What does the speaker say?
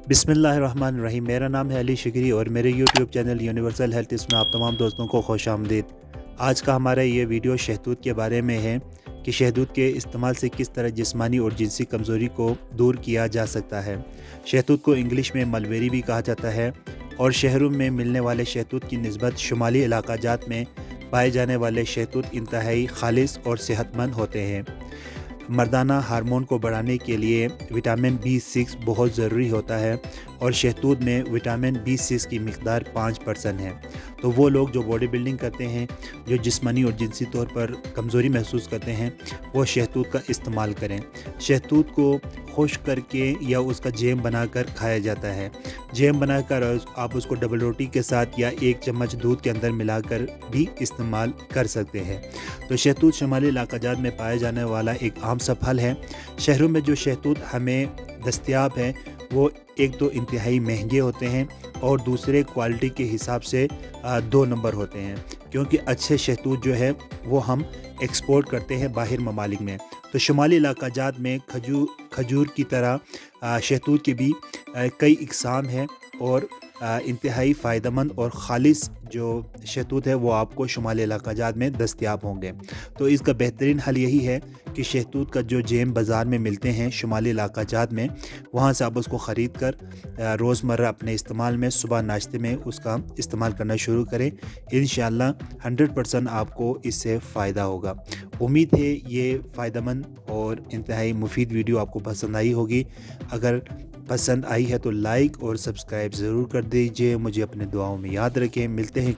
बिस्मिल्लाहिर्रहमानिर्रहीम। मेरा नाम है अली शिगरी और मेरे YouTube channel universal health tips में आप तमाम दोस्तों को खुश आमदीद। आज का हमारा ये वीडियो शहतूत के बारे में है कि शहतूत के इस्तेमाल से किस तरह जिस्मानी और जिनसी कमज़ोरी को दूर किया जा सकता है। शहतूत को इंग्लिश में मलबेरी भी कहा जाता है और शहरों में मिलने वाले शहतूत की निस्बत शुमाली इलाक़ाजात में पाए जाने वाले शहतूत इंतहाई खालिस और सेहतमंद होते हैं। मर्दाना हार्मोन को बढ़ाने के लिए विटामिन B6 बहुत ज़रूरी होता है और शहतूत में विटामिन B6 की मिक़दार 5% है। तो वो लोग जो बॉडी बिल्डिंग करते हैं, जो जिस्मानी और जिनसी तौर पर कमज़ोरी महसूस करते हैं, वो शहतूत का इस्तेमाल करें। शहतूत को खुश्क करके या उसका जैम बनाकर खाया जाता है। जैम बनाकर आप उसको डबल रोटी के साथ या 1 चम्मच दूध के अंदर मिलाकर भी इस्तेमाल कर सकते हैं। तो शहतूत शुमाली इलाक़ाजात में पाया जाने वाला एक आम सा फल है। शहरों में जो शहतूत हमें दस्तयाब हैं वो एक तो इंतहाई महंगे होते हैं और दूसरे क्वालिटी के हिसाब से 2 नंबर होते हैं, क्योंकि अच्छे शहतूत जो है वो हम एक्सपोर्ट करते हैं बाहर ममालिक में। तो शुमाली इलाक़ाजात में खजूर की तरह शहतूत के भी कई इक़साम हैं और इंतहाई फ़ायदेमंद और ख़ालिस जो शहतूत है वो आपको शुमाली इलाक़ाजात में दस्तयाब होंगे। तो इसका बेहतरीन हल यही है कि शहतूत का जो जैम बाज़ार में मिलते हैं शुमाली इलाक़ाजात में, वहाँ से आप उसको ख़रीद कर रोज़मर्रा अपने इस्तेमाल में सुबह नाश्ते में उसका इस्तेमाल करना शुरू करें। इंशाअल्लाह 100% आपको इससे फ़ायदा होगा। उम्मीद है ये फ़ायदेमंद और इंतहाई मुफीद वीडियो आपको पसंद आई होगी। अगर पसंद आई है तो लाइक और सब्सक्राइब ज़रूर कर दीजिए। मुझे अपने दुआओं में याद रखें। मिलते हैं